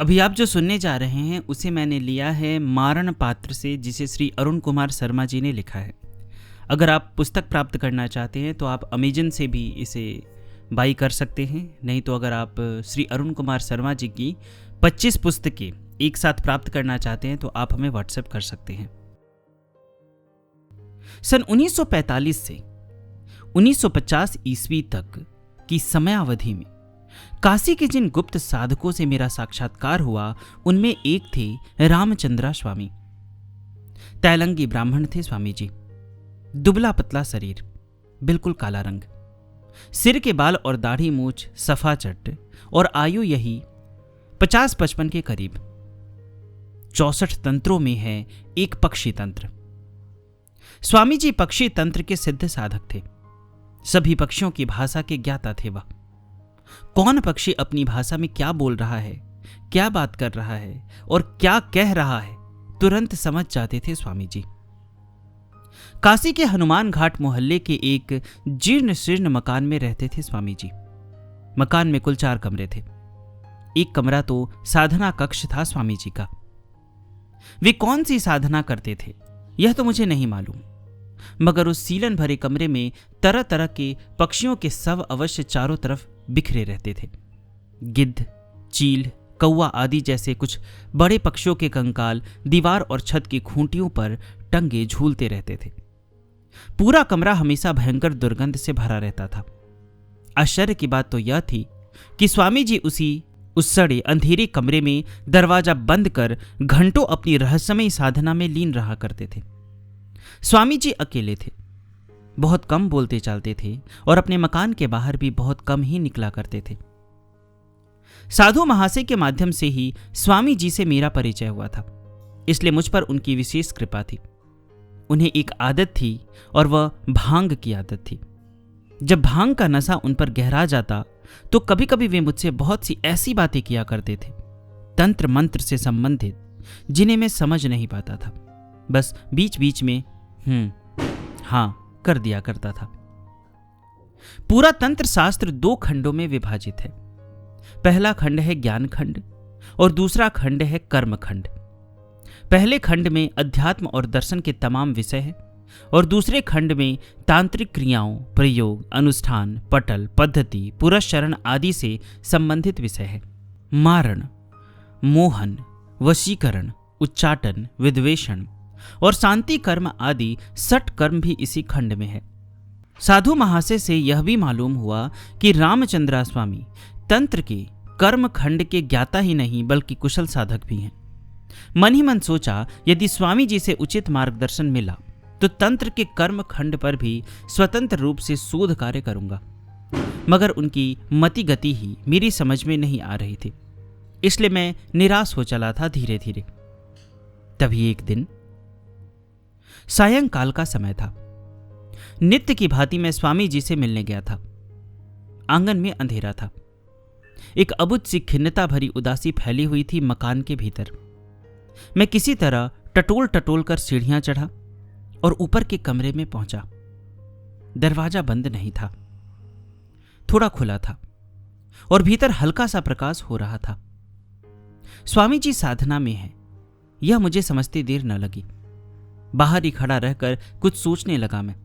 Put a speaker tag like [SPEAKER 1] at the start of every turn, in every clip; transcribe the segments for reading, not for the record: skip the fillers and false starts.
[SPEAKER 1] अभी आप जो सुनने जा रहे हैं उसे मैंने लिया है मारण पात्र से, जिसे श्री अरुण कुमार शर्मा जी ने लिखा है। अगर आप पुस्तक प्राप्त करना चाहते हैं तो आप अमेजन से भी इसे बाई कर सकते हैं, नहीं तो अगर आप श्री अरुण कुमार शर्मा जी की 25 पुस्तकें एक साथ प्राप्त करना चाहते हैं तो आप हमें व्हाट्सएप कर सकते हैं। सन 1945 से 1950 ईस्वी तक की समयावधि में काशी के जिन गुप्त साधकों से मेरा साक्षात्कार हुआ उनमें एक थे रामचंद्रा स्वामी। तैलंगी ब्राह्मण थे स्वामी जी। दुबला पतला शरीर, बिल्कुल काला रंग, सिर के बाल और दाढ़ी मूछ सफा चट, और आयु यही 50-55 के करीब। 64 तंत्रों में है एक पक्षी तंत्र। स्वामी जी पक्षी तंत्र के सिद्ध साधक थे। सभी पक्षियों की भाषा के ज्ञाता थे वह। कौन पक्षी अपनी भाषा में क्या बोल रहा है, क्या बात कर रहा है और क्या कह रहा है, तुरंत समझ जाते थे स्वामी जी। काशी के हनुमान घाट मोहल्ले के एक जीर्ण शीर्ण मकान में रहते थे स्वामी जी। मकान में कुल 4 कमरे थे। एक कमरा तो साधना कक्ष था स्वामी जी का। वे कौन सी साधना करते थे यह तो मुझे नहीं मालूम, मगर उस सीलन भरे कमरे में तरह तरह के पक्षियों के शव अवश्य चारों तरफ बिखरे रहते थे। गिद्ध, चील, कौवा आदि जैसे कुछ बड़े पक्षियों के कंकाल दीवार और छत की खूंटियों पर टंगे झूलते रहते थे। पूरा कमरा हमेशा भयंकर दुर्गंध से भरा रहता था। आश्चर्य की बात तो यह थी कि स्वामी जी उस सड़े अंधेरे कमरे में दरवाजा बंद कर घंटों अपनी रहस्यमयी साधना में लीन रहा करते थे। स्वामी जी अकेले थे, बहुत कम बोलते चालते थे और अपने मकान के बाहर भी बहुत कम ही निकला करते थे। साधु महाशय के माध्यम से ही स्वामी जी से मेरा परिचय हुआ था, इसलिए मुझ पर उनकी विशेष कृपा थी। उन्हें एक आदत थी और वह भांग की आदत थी। जब भांग का नशा उन पर गहरा जाता तो कभी कभी वे मुझसे बहुत सी ऐसी बातें किया करते थे, तंत्र मंत्र से संबंधित, जिन्हें मैं समझ नहीं पाता था। बस बीच बीच में हाँ कर दिया करता था। पूरा तंत्र शास्त्र 2 खंडों में विभाजित है। पहला खंड है ज्ञान खंड और दूसरा खंड है कर्म खंड। पहले खंड में अध्यात्म और दर्शन के तमाम विषय हैं और दूसरे खंड में तांत्रिक क्रियाओं, प्रयोग, अनुष्ठान, पटल, पद्धति, पुरस्चरण आदि से संबंधित विषय है। मारण, मोहन, वशीकरण, उच्चाटन, विद्वेषण और शांति कर्म आदि 60 कर्म भी इसी खंड में है। साधु महाशय से यह भी मालूम हुआ कि रामचंद्रा स्वामी तंत्र के कर्म खंड के ज्ञाता ही नहीं बल्कि कुशल साधक भी हैं। मन ही मन सोचा, यदि स्वामी जी से उचित मार्गदर्शन मिला तो तंत्र के कर्म खंड पर भी स्वतंत्र रूप से शोध कार्य करूंगा, मगर उनकी मति गति ही मेरी समझ में नहीं आ रही थी, इसलिए मैं निराश हो चला था धीरे धीरे। तभी एक दिन सायंकाल का समय था। नित्य की भांति मैं स्वामी जी से मिलने गया था। आंगन में अंधेरा था। एक अबुझ सी खिन्नता भरी उदासी फैली हुई थी मकान के भीतर। मैं किसी तरह टटोल टटोल कर सीढ़ियां चढ़ा और ऊपर के कमरे में पहुंचा। दरवाजा बंद नहीं था, थोड़ा खुला था और भीतर हल्का सा प्रकाश हो रहा था। स्वामी जी साधना में हैं, यह मुझे समझते देर न लगी। बाहर ही खड़ा रहकर कुछ सोचने लगा मैं।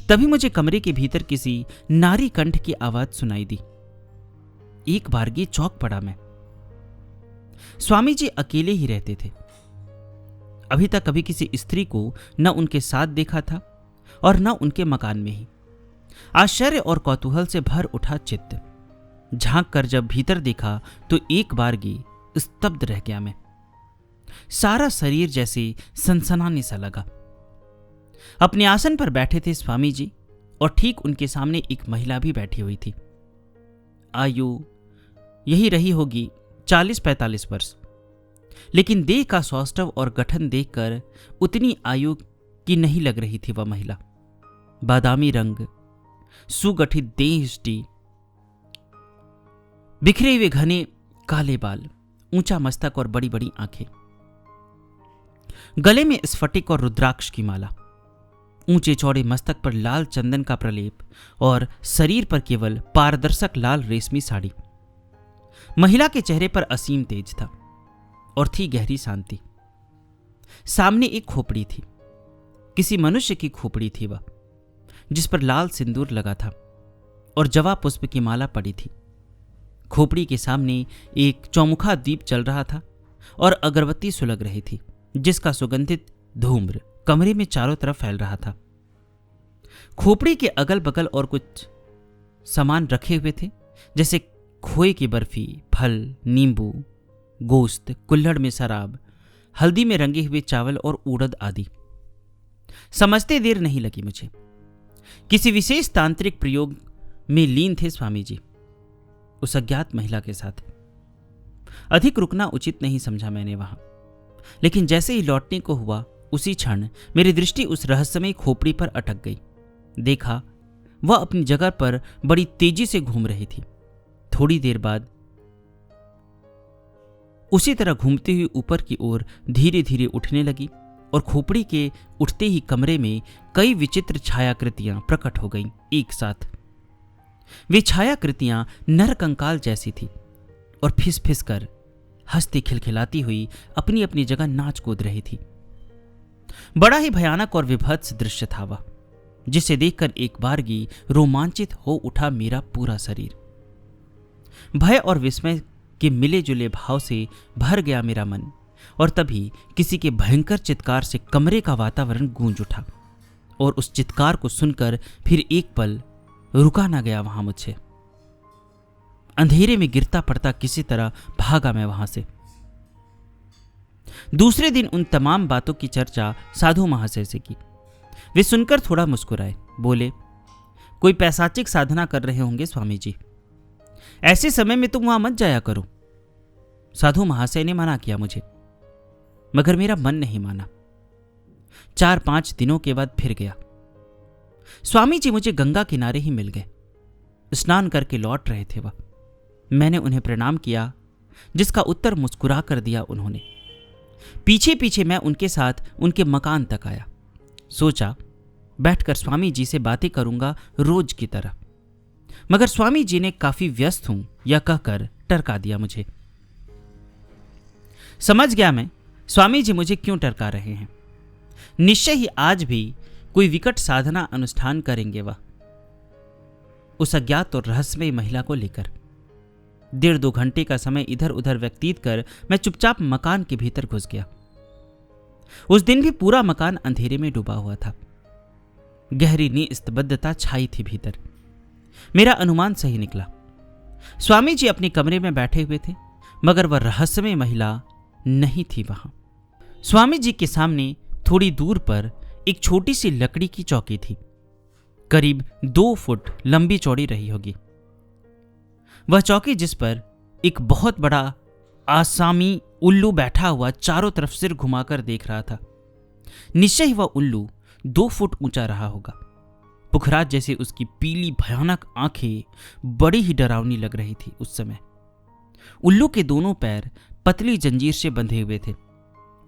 [SPEAKER 1] तभी मुझे कमरे के भीतर किसी नारी कंठ की आवाज सुनाई दी। एक बारगी चौंक पड़ा मैं। स्वामी जी अकेले ही रहते थे। अभी तक कभी किसी स्त्री को न उनके साथ देखा था और न उनके मकान में ही। आश्चर्य और कौतूहल से भर उठा चित्त। झांक कर जब भीतर देखा तो एक बारगी स्तब्ध रह गया मैं। सारा शरीर जैसे सनसनाने सा लगा। अपने आसन पर बैठे थे स्वामी जी और ठीक उनके सामने एक महिला भी बैठी हुई थी। आयु यही रही होगी 40-45 वर्ष, लेकिन देह का सौष्ठव और गठन देखकर उतनी आयु की नहीं लग रही थी वह महिला। बादामी रंग, सुगठित देह, बिखरे हुए घने काले बाल, ऊंचा मस्तक और बड़ी बड़ी आंखें, गले में स्फटिक और रुद्राक्ष की माला, ऊंचे चौड़े मस्तक पर लाल चंदन का प्रलेप और शरीर पर केवल पारदर्शक लाल रेशमी साड़ी। महिला के चेहरे पर असीम तेज था और थी गहरी शांति। सामने एक खोपड़ी थी, किसी मनुष्य की खोपड़ी थी वह, जिस पर लाल सिंदूर लगा था और जवा पुष्प की माला पड़ी थी। खोपड़ी के सामने एक चौमुखा दीप जल रहा था और अगरबत्ती सुलग रही थी, जिसका सुगंधित धूम्र कमरे में चारों तरफ फैल रहा था। खोपड़ी के अगल बगल और कुछ सामान रखे हुए थे, जैसे खोए की बर्फी, फल, नींबू, गोश्त, कुल्हड़ में शराब, हल्दी में रंगे हुए चावल और उड़द आदि। समझते देर नहीं लगी मुझे। किसी विशेष तांत्रिक प्रयोग में लीन थे स्वामी जी उस अज्ञात महिला के साथ। अधिक रुकना उचित नहीं समझा मैंने वहां, लेकिन जैसे ही लौटने को हुआ उसी क्षण मेरी दृष्टि उस रहस्यमयी खोपड़ी पर अटक गई। देखा वह अपनी जगह पर बड़ी तेजी से घूम रही थी। थोड़ी देर बाद उसी तरह घूमती हुई ऊपर की ओर धीरे धीरे उठने लगी और खोपड़ी के उठते ही कमरे में कई विचित्र छायाकृतियां प्रकट हो गईं एक साथ। वे छायाकृतियां नर कंकाल जैसी थी और फिस फिस कर हंसती खिलखिलाती हुई अपनी अपनी जगह नाच कूद रही थी। बड़ा ही भयानक और विभत्स दृश्य था वह, जिसे देखकर एक बारगी रोमांचित हो उठा मेरा पूरा शरीर। भय और विस्मय के मिले जुले भाव से भर गया मेरा मन, और तभी किसी के भयंकर चित्कार से कमरे का वातावरण गूंज उठा और उस चित्कार को सुनकर फिर एक पल रुका ना गया वहां मुझसे। अंधेरे में गिरता पड़ता किसी तरह भागा मैं वहां से। दूसरे दिन उन तमाम बातों की चर्चा साधु महाशय से की। वे सुनकर थोड़ा मुस्कुराए, बोले, कोई पैशाचिक साधना कर रहे होंगे स्वामी जी, ऐसे समय में तुम वहां मत जाया करो। साधु महाशय ने मना किया मुझे, मगर मेरा मन नहीं माना। 4-5 दिनों के बाद फिर गया। स्वामी जी मुझे गंगा किनारे ही मिल गए। स्नान करके लौट रहे थे वह। मैंने उन्हें प्रणाम किया, जिसका उत्तर मुस्कुरा कर दिया उन्होंने। पीछे पीछे मैं उनके साथ उनके मकान तक आया। सोचा बैठकर स्वामी जी से बातें करूंगा रोज की तरह, मगर स्वामी जी ने काफी व्यस्त हूं यह कहकर टरका दिया मुझे। समझ गया मैं स्वामी जी मुझे क्यों टरका रहे हैं। निश्चय ही आज भी कोई विकट साधना अनुष्ठान करेंगे वह, उस अज्ञात और रहस्यमयी महिला को लेकर। 1.5-2 घंटे का समय इधर उधर व्यतीत कर मैं चुपचाप मकान के भीतर घुस गया। उस दिन भी पूरा मकान अंधेरे में डूबा हुआ था। गहरी निस्तब्धता छाई थी भीतर। मेरा अनुमान सही निकला। स्वामी जी अपने कमरे में बैठे हुए थे, मगर वह रहस्यमय महिला नहीं थी वहां। स्वामी जी के सामने थोड़ी दूर पर एक छोटी सी लकड़ी की चौकी थी, करीब 2 फुट लंबी चौड़ी रही होगी। वह चौकी जिस पर एक बहुत बड़ा आसामी उल्लू बैठा हुआ चारों तरफ सिर घुमाकर देख रहा था। निश्चय ही वह उल्लू 2 फुट ऊंचा रहा होगा। पुखराज जैसे उसकी पीली भयानक आंखें बड़ी ही डरावनी लग रही थी उस समय। उल्लू के दोनों पैर पतली जंजीर से बंधे हुए थे।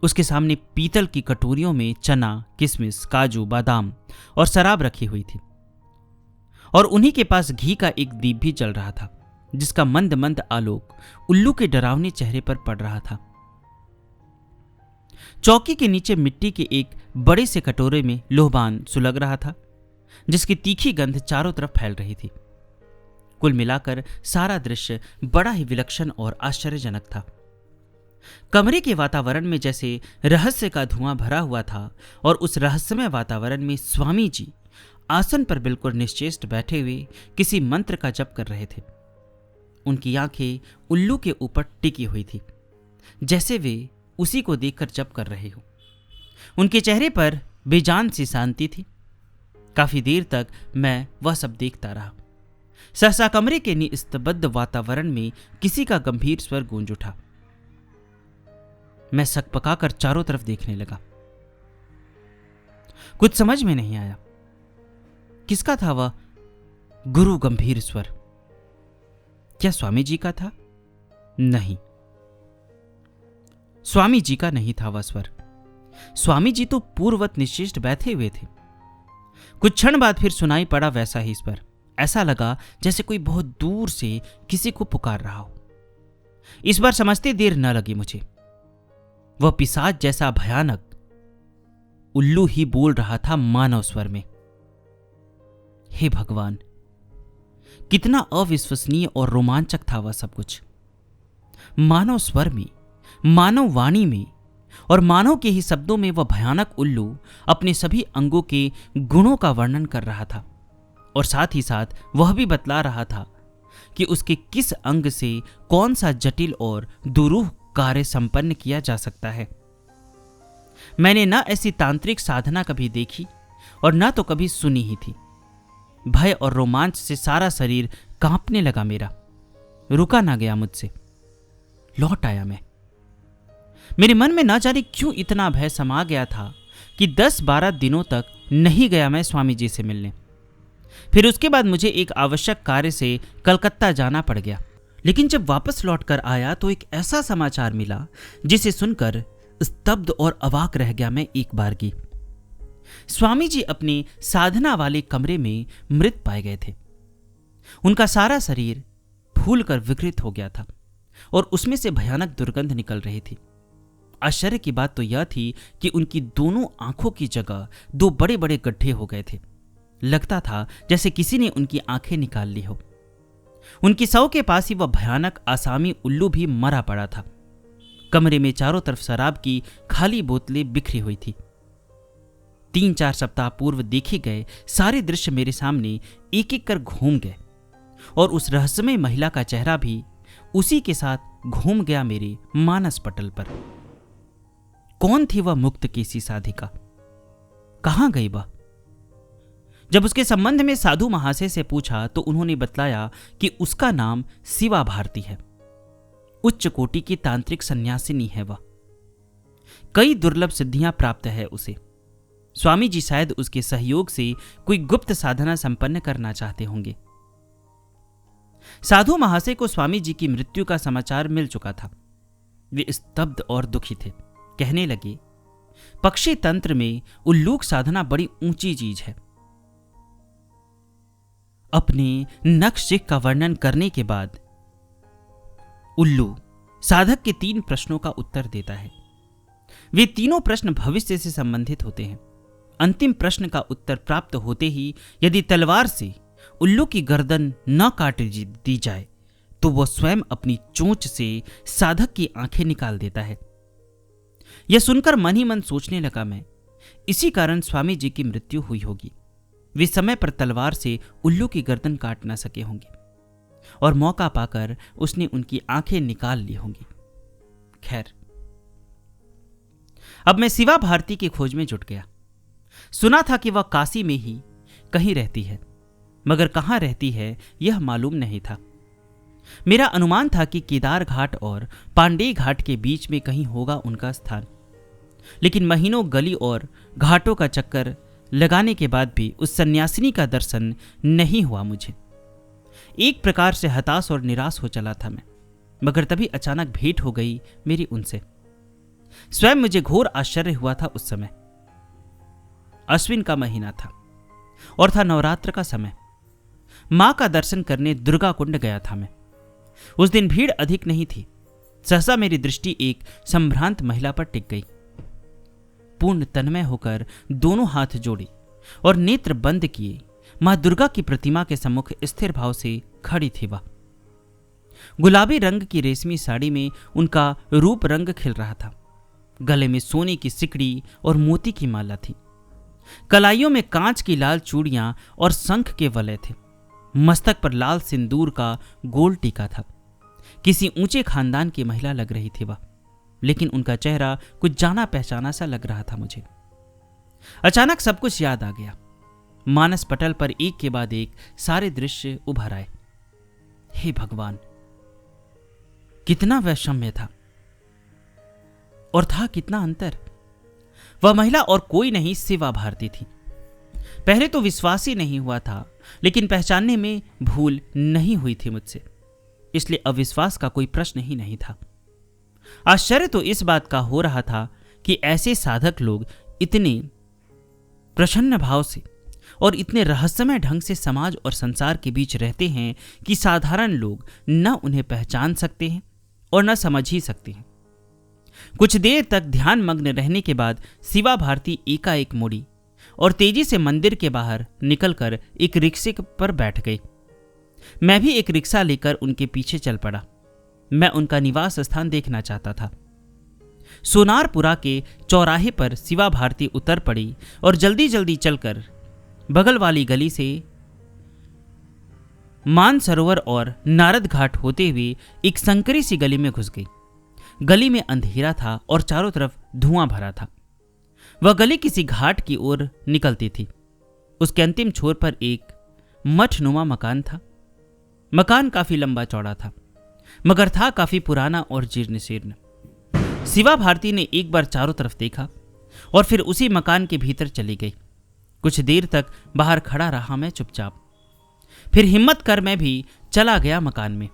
[SPEAKER 1] उसके सामने पीतल की कटोरियों में चना, किशमिश, काजू, बादाम और शराब रखी हुई थी, और उन्हीं के पास घी का एक दीप भी जल रहा था, जिसका मंद मंद आलोक उल्लू के डरावने चेहरे पर पड़ रहा था। चौकी के नीचे मिट्टी के एक बड़े से कटोरे में लोहबान सुलग रहा था, जिसकी तीखी गंध चारों तरफ फैल रही थी। कुल मिलाकर सारा दृश्य बड़ा ही विलक्षण और आश्चर्यजनक था। कमरे के वातावरण में जैसे रहस्य का धुआं भरा हुआ था, और उस रहस्यमय वातावरण में स्वामी जी आसन पर बिल्कुल निश्चेष्ट बैठे हुए किसी मंत्र का जप कर रहे थे। उनकी आंखें उल्लू के ऊपर टिकी हुई थी, जैसे वे उसी को देखकर जप कर रहे हो। उनके चेहरे पर बेजान सी शांति थी। काफी देर तक मैं वह सब देखता रहा। सहसा कमरे के निस्तब्ध वातावरण में किसी का गंभीर स्वर गूंज उठा। मैं सकपकाकर चारों तरफ देखने लगा। कुछ समझ में नहीं आया। किसका था वह गुरु गंभीर स्वर? क्या स्वामी जी का था? नहीं, स्वामी जी का नहीं था वह स्वर। स्वामी जी तो पूर्ववत निश्चिष्ट बैठे हुए थे। कुछ क्षण बाद फिर सुनाई पड़ा वैसा ही स्वर। ऐसा लगा जैसे कोई बहुत दूर से किसी को पुकार रहा हो। इस बार समझते देर न लगी मुझे। वह पिशाच जैसा भयानक उल्लू ही बोल रहा था मानव स्वर में। हे भगवान, कितना अविश्वसनीय और रोमांचक था वह सब कुछ। मानव स्वर में, मानव वाणी में और मानव के ही शब्दों में वह भयानक उल्लू अपने सभी अंगों के गुणों का वर्णन कर रहा था और साथ ही साथ वह भी बतला रहा था कि उसके किस अंग से कौन सा जटिल और दुरूह कार्य संपन्न किया जा सकता है। मैंने न ऐसी तांत्रिक साधना कभी देखी और न तो कभी सुनी ही थी। भय और रोमांच से सारा शरीर कांपने लगा मेरा। रुका ना गया मुझसे। लौट आया मैं। मेरे मन में ना जाने क्यों इतना भय समा गया था कि 10-12 दिनों तक नहीं गया मैं स्वामी जी से मिलने। फिर उसके बाद मुझे एक आवश्यक कार्य से कलकत्ता जाना पड़ गया। लेकिन जब वापस लौटकर आया तो एक ऐसा समाचार मिला जिसे सुनकर स्तब्ध और अवाक रह गया मैं एक बार की। स्वामी जी अपने साधना वाले कमरे में मृत पाए गए थे। उनका सारा शरीर फूलकर विकृत हो गया था और उसमें से भयानक दुर्गंध निकल रही थी। आश्चर्य की बात तो यह थी कि उनकी दोनों आंखों की जगह 2 बड़े बड़े गड्ढे हो गए थे। लगता था जैसे किसी ने उनकी आंखें निकाल ली हो। उनकी शव के पास ही वह भयानक आसामी उल्लू भी मरा पड़ा था। कमरे में चारों तरफ शराब की खाली बोतलें बिखरी हुई थी। 3-4 सप्ताह पूर्व देखे गए सारे दृश्य मेरे सामने एक एक कर घूम गए और उस रहस्यमय महिला का चेहरा भी उसी के साथ घूम गया मेरे मानस पटल पर। कौन थी वह मुक्त केसी साधिका? कहां गई वह? जब उसके संबंध में साधु महाशय से पूछा तो उन्होंने बतलाया कि उसका नाम शिवा भारती है। उच्च कोटि की तांत्रिक सन्यासिनी है वह। कई दुर्लभ सिद्धियां प्राप्त है उसे। स्वामी जी शायद उसके सहयोग से कोई गुप्त साधना संपन्न करना चाहते होंगे। साधु महाशय को स्वामी जी की मृत्यु का समाचार मिल चुका था। वे स्तब्ध और दुखी थे। कहने लगे, पक्षी तंत्र में उल्लूक साधना बड़ी ऊंची चीज है। अपने नख-शिख का वर्णन करने के बाद उल्लू साधक के 3 प्रश्नों का उत्तर देता है। वे तीनों प्रश्न भविष्य से संबंधित होते हैं। अंतिम प्रश्न का उत्तर प्राप्त होते ही यदि तलवार से उल्लू की गर्दन न काट दी जाए तो वह स्वयं अपनी चोंच से साधक की आंखें निकाल देता है। यह सुनकर मन ही मन सोचने लगा मैं, इसी कारण स्वामी जी की मृत्यु हुई होगी। वे समय पर तलवार से उल्लू की गर्दन काट ना सके होंगे और मौका पाकर उसने उनकी आंखें निकाल ली होंगी। खैर, अब मैं शिवा भारती की खोज में जुट गया। सुना था कि वह काशी में ही कहीं रहती है, मगर कहां रहती है यह मालूम नहीं था। मेरा अनुमान था कि केदार घाट और पांडेय घाट के बीच में कहीं होगा उनका स्थान। लेकिन महीनों गली और घाटों का चक्कर लगाने के बाद भी उस सन्यासिनी का दर्शन नहीं हुआ मुझे। एक प्रकार से हताश और निराश हो चला था मैं, मगर तभी अचानक भेंट हो गई मेरी उनसे। स्वयं मुझे घोर आश्चर्य हुआ था उस समय। अश्विन का महीना था और था नवरात्र का समय। मां का दर्शन करने दुर्गा कुंड गया था मैं। उस दिन भीड़ अधिक नहीं थी। सहसा मेरी दृष्टि एक संभ्रांत महिला पर टिक गई। पूर्ण तन्मय होकर दोनों हाथ जोड़े और नेत्र बंद किए मां दुर्गा की प्रतिमा के सम्मुख स्थिर भाव से खड़ी थी वह। गुलाबी रंग की रेशमी साड़ी में उनका रूप रंग खिल रहा था। गले में सोने की सिकड़ी और मोती की माला थी। कलाइयों में कांच की लाल चूड़ियां और शंख के वलय थे। मस्तक पर लाल सिंदूर का गोल टीका था। किसी ऊंचे खानदान की महिला लग रही थी वह, लेकिन उनका चेहरा कुछ जाना पहचाना सा लग रहा था मुझे। अचानक सब कुछ याद आ गया। मानस पटल पर एक के बाद एक सारे दृश्य उभर आए। हे भगवान, कितना वैषम्य था और था कितना अंतर। वह महिला और कोई नहीं, शिवा भारती थी। पहले तो विश्वास ही नहीं हुआ था, लेकिन पहचानने में भूल नहीं हुई थी मुझसे, इसलिए अविश्वास का कोई प्रश्न ही नहीं था। आश्चर्य तो इस बात का हो रहा था कि ऐसे साधक लोग इतने प्रसन्न भाव से और इतने रहस्यमय ढंग से समाज और संसार के बीच रहते हैं कि साधारण लोग न उन्हें पहचान सकते हैं और न समझ ही सकती हैं। कुछ देर तक ध्यान मग्न रहने के बाद शिवा भारती एकाएक मुड़ी और तेजी से मंदिर के बाहर निकलकर एक रिक्शे पर बैठ गई। मैं भी एक रिक्शा लेकर उनके पीछे चल पड़ा। मैं उनका निवास स्थान देखना चाहता था। सोनारपुरा के चौराहे पर शिवा भारती उतर पड़ी और जल्दी जल्दी चलकर बगल वाली गली से मानसरोवर और नारद घाट होते हुए एक संकरी सी गली में घुस गई। गली में अंधेरा था और चारों तरफ धुआं भरा था। वह गली किसी घाट की ओर निकलती थी। उसके अंतिम छोर पर एक मठनुमा मकान था। मकान काफी लंबा चौड़ा था, मगर था काफी पुराना और जीर्ण शीर्ण। शिवा भारती ने एक बार चारों तरफ देखा और फिर उसी मकान के भीतर चली गई। कुछ देर तक बाहर खड़ा रहा मैं चुपचाप। फिर हिम्मत कर मैं भी चला गया मकान में।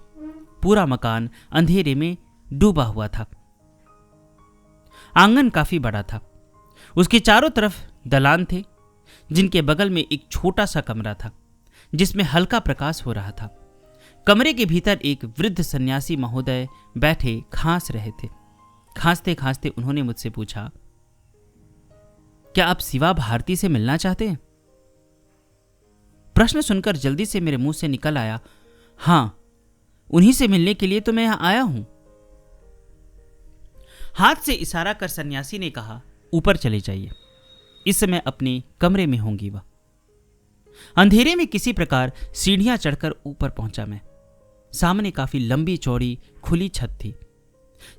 [SPEAKER 1] पूरा मकान अंधेरे में डूबा हुआ था। आंगन काफी बड़ा था। उसके चारों तरफ दलान थे, जिनके बगल में एक छोटा सा कमरा था जिसमें हल्का प्रकाश हो रहा था। कमरे के भीतर एक वृद्ध सन्यासी महोदय बैठे खांस रहे थे। खांसते खांसते उन्होंने मुझसे पूछा, क्या आप शिवा भारती से मिलना चाहते हैं? प्रश्न सुनकर जल्दी से मेरे मुंह से निकल आया, हां, उन्हीं से मिलने के लिए तो मैं यहां आया हूं। हाथ से इशारा कर सन्यासी ने कहा, ऊपर चले जाइए, इस समय अपने कमरे में होंगी वह। अंधेरे में किसी प्रकार सीढ़ियां चढ़कर ऊपर पहुंचा मैं। सामने काफी लंबी चौड़ी खुली छत थी।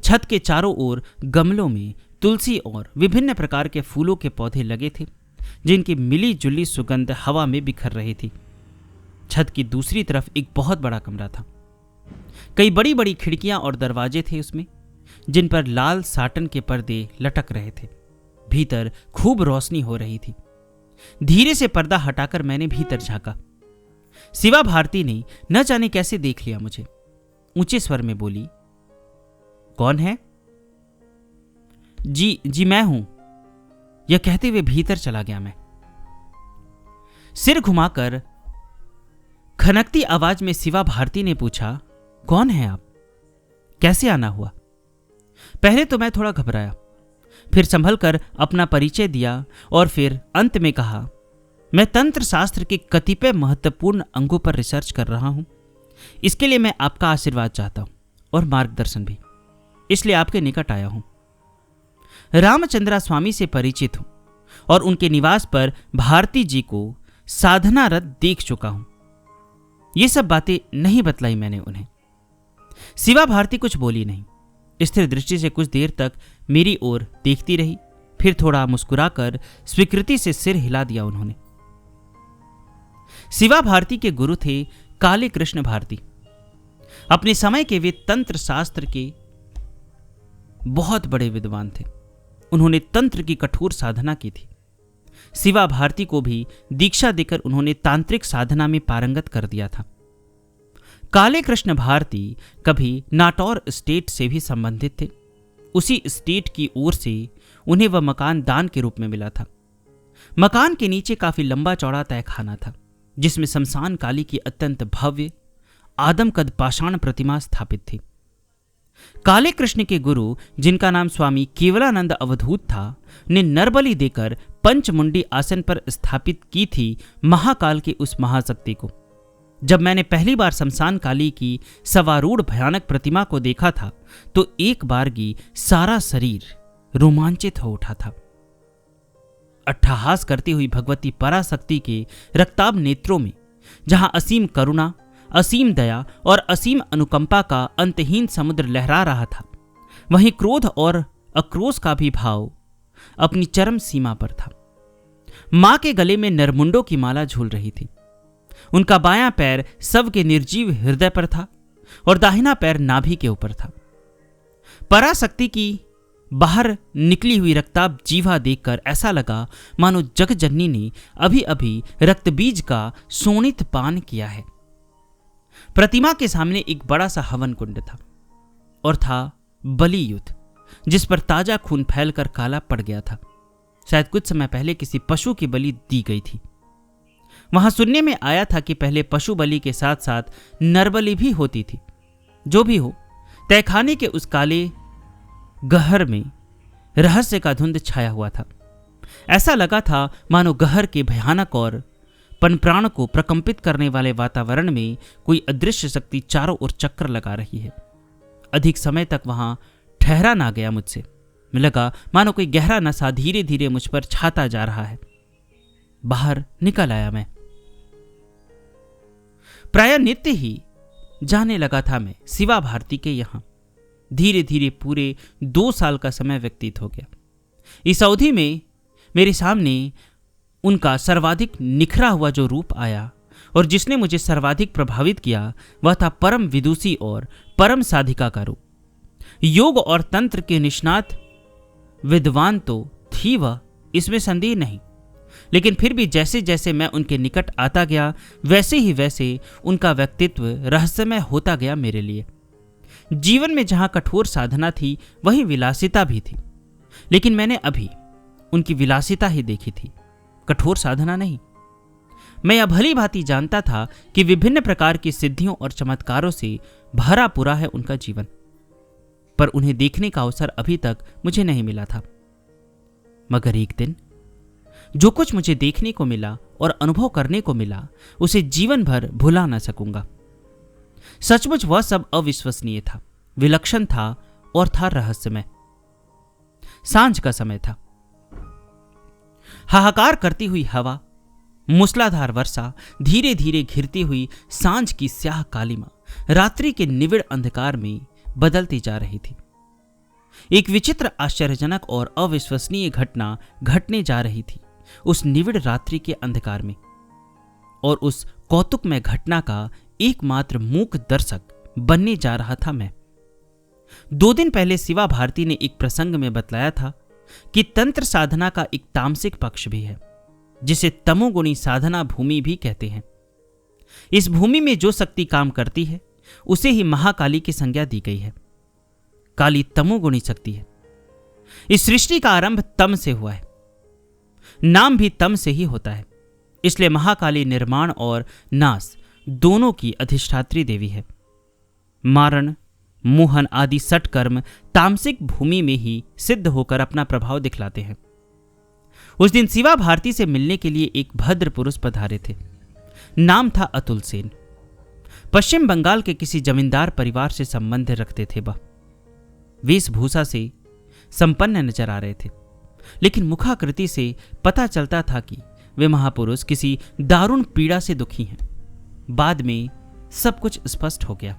[SPEAKER 1] छत के चारों ओर गमलों में तुलसी और विभिन्न प्रकार के फूलों के पौधे लगे थे, जिनकी मिली जुली सुगंध हवा में बिखर रही थी। छत की दूसरी तरफ एक बहुत बड़ा कमरा था। कई बड़ी बड़ी खिड़कियां और दरवाजे थे उसमें, जिन पर लाल साटन के पर्दे लटक रहे थे। भीतर खूब रोशनी हो रही थी। धीरे से पर्दा हटाकर मैंने भीतर झांका। शिवा भारती ने न जाने कैसे देख लिया मुझे। ऊंचे स्वर में बोली, कौन है? जी मैं हूं। यह कहते हुए भीतर चला गया मैं। सिर घुमाकर खनकती आवाज में शिवा भारती ने पूछा, कौन है आप? कैसे आना हुआ? पहले तो मैं थोड़ा घबराया, फिर संभल कर अपना परिचय दिया और फिर अंत में कहा, मैं तंत्र शास्त्र के कतिपय महत्वपूर्ण अंगों पर रिसर्च कर रहा हूं। इसके लिए मैं आपका आशीर्वाद चाहता हूं और मार्गदर्शन भी, इसलिए आपके निकट आया हूं। रामचंद्रा स्वामी से परिचित हूं और उनके निवास पर भारती जी को साधनारत देख चुका हूं। ये सब बातें नहीं बतलाई मैंने उन्हें। शिवा भारती कुछ बोली नहीं। स्थिर दृष्टि से कुछ देर तक मेरी ओर देखती रही, फिर थोड़ा मुस्कुराकर स्वीकृति से सिर हिला दिया उन्होंने। शिवा भारती के गुरु थे काले कृष्ण भारती। अपने समय के वे तंत्र शास्त्र के बहुत बड़े विद्वान थे। उन्होंने तंत्र की कठोर साधना की थी। शिवा भारती को भी दीक्षा देकर उन्होंने तांत्रिक साधना में पारंगत कर दिया था। काले कृष्ण भारती कभी नाटौर स्टेट से भी संबंधित थे। उसी स्टेट की ओर से उन्हें वह मकान दान के रूप में मिला था। मकान के नीचे काफी लंबा चौड़ा तहखाना था, जिसमें शमशान काली की अत्यंत भव्य आदमकद पाषाण प्रतिमा स्थापित थी। काले कृष्ण के गुरु, जिनका नाम स्वामी केवलानंद अवधूत था, ने नरबली देकर पंचमुंडी आसन पर स्थापित की थी महाकाल की उस महाशक्ति को। जब मैंने पहली बार शमशान काली की सवारूढ़ भयानक प्रतिमा को देखा था, तो एक बारगी सारा शरीर रोमांचित हो उठा था। अट्टहास करती हुई भगवती पराशक्ति के रक्ताभ नेत्रों में जहां असीम करुणा, असीम दया और असीम अनुकंपा का अंतहीन समुद्र लहरा रहा था, वहीं क्रोध और आक्रोश का भी भाव अपनी चरम सीमा पर था। मां के गले में नरमुंडों की माला झूल रही थी। उनका बायां पैर शव के निर्जीव हृदय पर था और दाहिना पैर नाभि के ऊपर था। पराशक्ति की बाहर निकली हुई रक्ताभ जीवा देखकर ऐसा लगा मानो जगजननी ने अभी अभी रक्तबीज का सोनित पान किया है। प्रतिमा के सामने एक बड़ा सा हवन कुंड था और था बलि युद्ध, जिस पर ताजा खून फैलकर काला पड़ गया था। शायद कुछ समय पहले किसी पशु की बलि दी गई थी। वहां सुनने में आया था कि पहले पशु बलि के साथ साथ नरबलि भी होती थी। जो भी हो, तहखाने के उस काले गहर में रहस्य का धुंध छाया हुआ था। ऐसा लगा था मानो गहर के भयानक और पनप्राण को प्रकंपित करने वाले वातावरण में कोई अदृश्य शक्ति चारों ओर चक्कर लगा रही है। अधिक समय तक वहां ठहरा ना गया मुझसे। लगा मानो कोई गहरा नशा धीरे धीरे मुझ पर छाता जा रहा है। बाहर निकल आया मैं। प्राय नित्य ही जाने लगा था मैं शिवा भारती के यहां। धीरे धीरे पूरे 2 साल का समय व्यतीत हो गया। इस अवधि में मेरे सामने उनका सर्वाधिक निखरा हुआ जो रूप आया और जिसने मुझे सर्वाधिक प्रभावित किया, वह था परम विदुषी और परम साधिका का रूप। योग और तंत्र के निष्णात विद्वान तो थी वह, इसमें संदेह नहीं, लेकिन फिर भी जैसे जैसे मैं उनके निकट आता गया वैसे उनका व्यक्तित्व रहस्यमय होता गया मेरे लिए। जीवन में जहां कठोर साधना थी वहीं विलासिता भी थी, लेकिन मैंने अभी उनकी विलासिता ही देखी थी, कठोर साधना नहीं। मैं यह भली भांति जानता था कि विभिन्न प्रकार की सिद्धियों और चमत्कारों से भरा पूरा है उनका जीवन, पर उन्हें देखने का अवसर अभी तक मुझे नहीं मिला था। मगर एक दिन जो कुछ मुझे देखने को मिला और अनुभव करने को मिला, उसे जीवन भर भुला न सकूंगा। सचमुच वह सब अविश्वसनीय था, विलक्षण था और था रहस्यमय। सांझ का समय था। हाहाकार करती हुई हवा, मूसलाधार वर्षा, धीरे धीरे घिरती हुई सांझ की स्याह कालिमा रात्रि के निविड़ अंधकार में बदलती जा रही थी। एक विचित्र, आश्चर्यजनक और अविश्वसनीय घटना घटने जा रही थी उस निविड़ रात्रि के अंधकार में, और उस कौतुकमय घटना का एकमात्र मूक दर्शक बनने जा रहा था मैं। 2 दिन पहले शिवा भारती ने एक प्रसंग में बतलाया था कि तंत्र साधना का एक तामसिक पक्ष भी है, जिसे तमोगुणी साधना भूमि भी कहते हैं। इस भूमि में जो शक्ति काम करती है उसे ही महाकाली की संज्ञा दी गई है। काली तमोगुणी शक्ति है। इस सृष्टि का आरंभ तम से हुआ है, नाम भी तम से ही होता है। इसलिए महाकाली निर्माण और नाश दोनों की अधिष्ठात्री देवी है। मारण, मोहन आदि सटकर्म तामसिक भूमि में ही सिद्ध होकर अपना प्रभाव दिखलाते हैं। उस दिन शिवा भारती से मिलने के लिए एक भद्र पुरुष पधारे थे। नाम था अतुल सेन। पश्चिम बंगाल के किसी जमींदार परिवार से संबंध रखते थे वह। वेशभूषा से संपन्न नजर आ रहे थे, लेकिन मुखाकृति से पता चलता था कि वे महापुरुष किसी दारुण पीड़ा से दुखी हैं। बाद में सब कुछ स्पष्ट हो गया।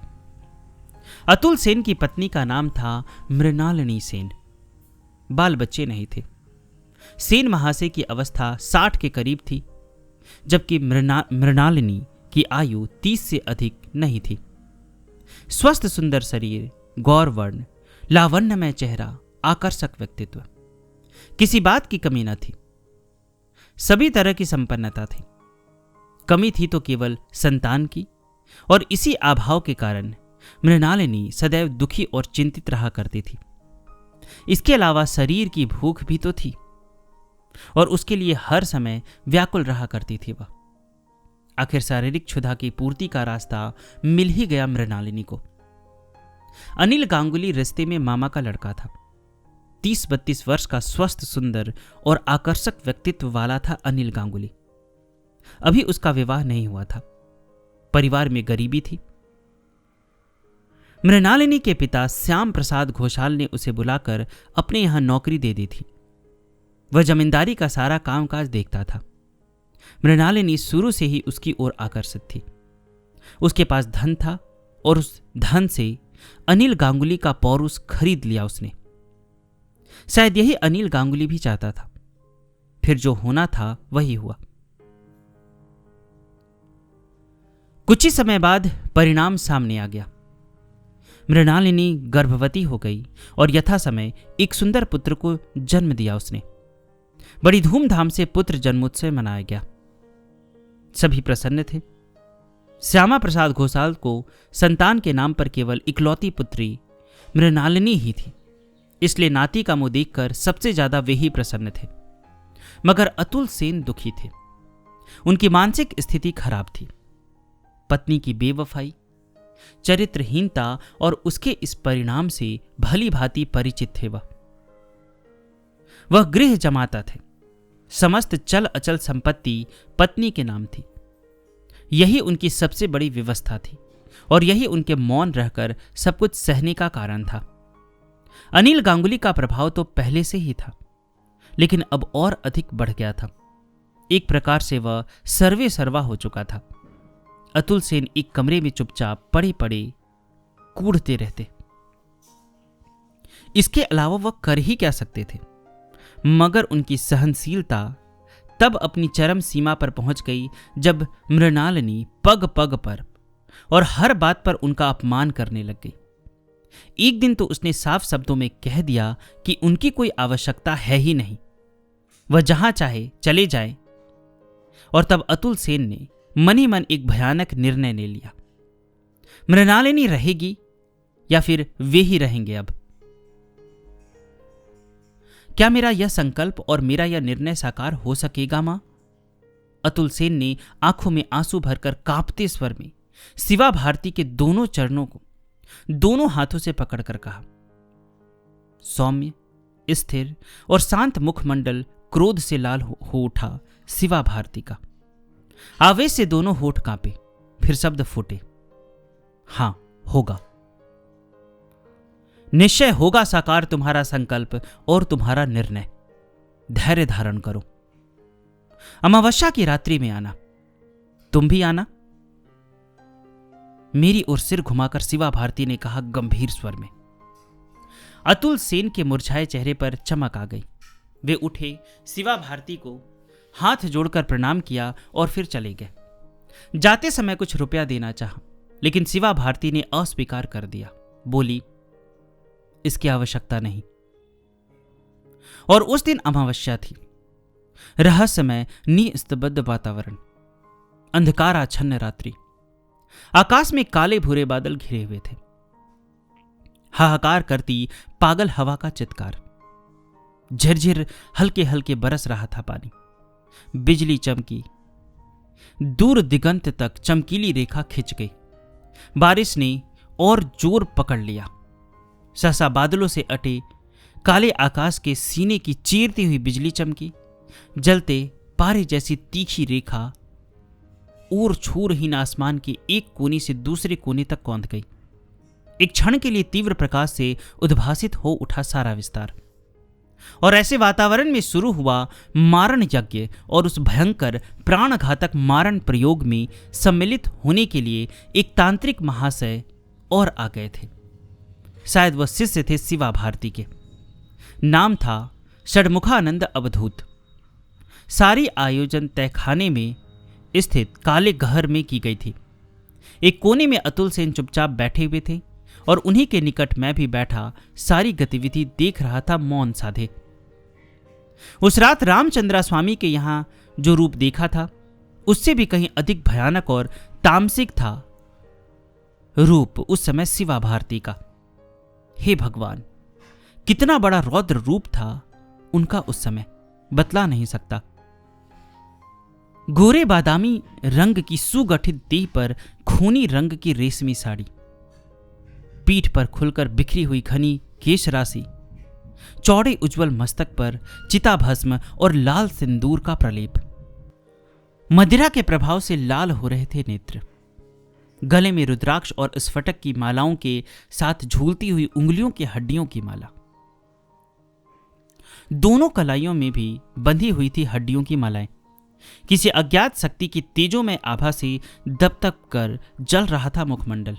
[SPEAKER 1] अतुल सेन की पत्नी का नाम था मृणालिनी सेन। बाल बच्चे नहीं थे। सेन महाशय की अवस्था 60 के करीब थी, जबकि मृणालिनी की आयु 30 से अधिक नहीं थी। स्वस्थ सुंदर शरीर, गौरवर्ण, लावण्यमय चेहरा, आकर्षक व्यक्तित्व, किसी बात की कमी न थी। सभी तरह की संपन्नता थी। कमी थी तो केवल संतान की, और इसी अभाव के कारण मृणालिनी सदैव दुखी और चिंतित रहा करती थी। इसके अलावा शरीर की भूख भी तो थी, और उसके लिए हर समय व्याकुल रहा करती थी वह। आखिर शारीरिक क्षुधा की पूर्ति का रास्ता मिल ही गया मृणालिनी को। अनिल गांगुली रिश्ते में मामा का लड़का था। 30-32 वर्ष का स्वस्थ, सुंदर और आकर्षक व्यक्तित्व वाला था अनिल गांगुली। अभी उसका विवाह नहीं हुआ था। परिवार में गरीबी थी। मृणालिनी के पिता श्याम प्रसाद घोषाल ने उसे बुलाकर अपने यहां नौकरी दे दी थी। वह जमींदारी का सारा कामकाज देखता था। मृणालिनी शुरू से ही उसकी ओर आकर्षित थी। उसके पास धन था और उस धन से अनिल गांगुली का पौरुष खरीद लिया उसने। शायद यही अनिल गांगुली भी चाहता था। फिर जो होना था वही हुआ। कुछ ही समय बाद परिणाम सामने आ गया। मृणालिनी गर्भवती हो गई और यथा समय एक सुंदर पुत्र को जन्म दिया उसने। बड़ी धूमधाम से पुत्र जन्मोत्सव मनाया गया। सभी प्रसन्न थे। श्यामा प्रसाद घोषाल को संतान के नाम पर केवल इकलौती पुत्री मृणालिनी ही थी, इसलिए नाती का मुंह देखकर सबसे ज्यादा वे ही प्रसन्न थे। मगर अतुल सेन दुखी थे। उनकी मानसिक स्थिति खराब थी। पत्नी की बेवफाई, चरित्रहीनता और उसके इस परिणाम से भली भांति परिचित थे। वह गृह जमाता थे। समस्त चल अचल संपत्ति पत्नी के नाम थी। यही उनकी सबसे बड़ी व्यवस्था थी और यही उनके मौन रहकर सब कुछ सहने का कारण था। अनिल गांगुली का प्रभाव तो पहले से ही था, लेकिन अब और अधिक बढ़ गया था। एक प्रकार से वह सर्वे सर्वा हो चुका था। अतुल सेन एक कमरे में चुपचाप पड़े पड़े कूढ़ते रहते। इसके अलावा वह कर ही क्या सकते थे? मगर उनकी सहनशीलता तब अपनी चरम सीमा पर पहुंच गई जब मृणालिनी पग पग पर और हर बात पर उनका अपमान करने लग गई। एक दिन तो उसने साफ शब्दों में कह दिया कि उनकी कोई आवश्यकता है ही नहीं, वह जहां चाहे चले जाए। और तब अतुल सेन ने मन ही मन एक भयानक निर्णय ले लिया। मृणालिनी रहेगी या फिर वे ही रहेंगे। अब क्या मेरा यह संकल्प और मेरा यह निर्णय साकार हो सकेगा मां? अतुल सेन ने आंखों में आंसू भरकर कांपते स्वर में शिवा भारती के दोनों चरणों को दोनों हाथों से पकड़कर कहा। सौम्य, स्थिर और शांत मुखमंडल क्रोध से लाल हो उठा शिवा भारती का। आवेश से दोनों होठ कांपे। फिर शब्द फूटे, हां होगा, निश्चय होगा साकार तुम्हारा संकल्प और तुम्हारा निर्णय। धैर्य धारण करो। अमावस्या की रात्रि में आना। तुम भी आना। मेरी ओर सिर घुमाकर शिवा भारती ने कहा गंभीर स्वर में। अतुल सेन के मुरझाए चेहरे पर चमक आ गई। वे उठे, शिवा भारती को हाथ जोड़कर प्रणाम किया और फिर चले गए। जाते समय कुछ रुपया देना चाहा, लेकिन शिवा भारती ने अस्वीकार कर दिया। बोली, इसकी आवश्यकता नहीं। और उस दिन अमावस्या थी। रहस्यमय निस्तब्ध वातावरण, अंधकाराच्छन्न रात्रि। आकाश में काले भूरे बादल घिरे हुए थे। हाहाकार करती पागल हवा का चित्कार। झिरझिर हल्के हल्के बरस रहा था पानी। बिजली चमकी। दूर दिगंत तक चमकीली रेखा खिंच गई। बारिश ने और जोर पकड़ लिया। सहसा बादलों से अटे काले आकाश के सीने की चीरती हुई बिजली चमकी। जलते पारे जैसी तीखी रेखा और छूरहीन आसमान के एक कोने से दूसरे कोने तक कौंध गई। एक क्षण के लिए तीव्र प्रकाश से उद्भासित हो उठा सारा विस्तार। और ऐसे वातावरण में शुरू हुआ मारण यज्ञ और उस भयंकर प्राणघातक मारण प्रयोग में सम्मिलित होने के लिए एक तांत्रिक महाशय और आ गए थे। शायद वह शिष्य थे शिवा भारती के। नाम था षडमुखानंद अवधूत। सारी आयोजन तहखाने में स्थित काले गहर में की गई थी। एक कोने में अतुल सेन चुपचाप बैठे हुए थे और उन्हीं के निकट मैं भी बैठा सारी गतिविधि देख रहा था मौन साधे। उस रात रामचंद्रा स्वामी के यहां जो रूप देखा था उससे भी कहीं अधिक भयानक और तामसिक था रूप उस समय शिवा भारती का। हे भगवान, कितना बड़ा रौद्र रूप था उनका उस समय, बतला नहीं सकता। गोरे बादामी रंग की सुगठित देह पर खूनी रंग की रेशमी साड़ी, पीठ पर खुलकर बिखरी हुई घनी केश राशि, चौड़े उज्जवल मस्तक पर चिताभस्म और लाल सिंदूर का प्रलेप। मदिरा के प्रभाव से लाल हो रहे थे नेत्र। गले में रुद्राक्ष और स्फटक की मालाओं के साथ झूलती हुई उंगलियों की हड्डियों की माला। दोनों कलाइयों में भी बंधी हुई थी हड्डियों की मालाएं। किसी अज्ञात शक्ति की तेजोमय आभा से दपदप कर जल रहा था मुखमंडल।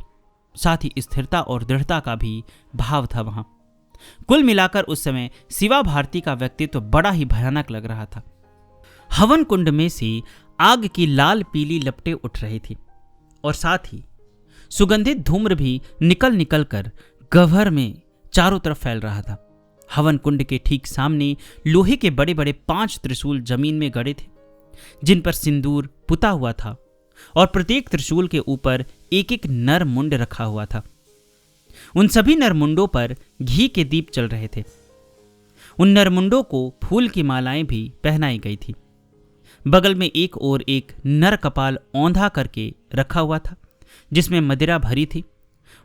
[SPEAKER 1] साथ ही स्थिरता और दृढ़ता का भी भाव था वहां। कुल मिलाकर उस समय शिवा भारती का व्यक्तित्व बड़ा ही भयानक लग रहा था। हवन कुंड में से आग की लाल पीली लपटें उठ रही थी और साथ ही सुगंधित धूम्र भी निकल निकल कर गह्वर में चारों तरफ फैल रहा था। हवन कुंड के ठीक सामने लोहे के बड़े बड़े 5 त्रिशूल जमीन में गड़े थे, जिन पर सिंदूर पुता हुआ था और प्रत्येक त्रिशूल के ऊपर एक एक नर मुंड रखा हुआ था। उन सभी नरमुंडों पर घी के दीप चल रहे थे। उन नरमुंडों को फूल की मालाएं भी पहनाई गई थी। बगल में एक और एक नर कपाल औंधा करके रखा हुआ था, जिसमें मदिरा भरी थी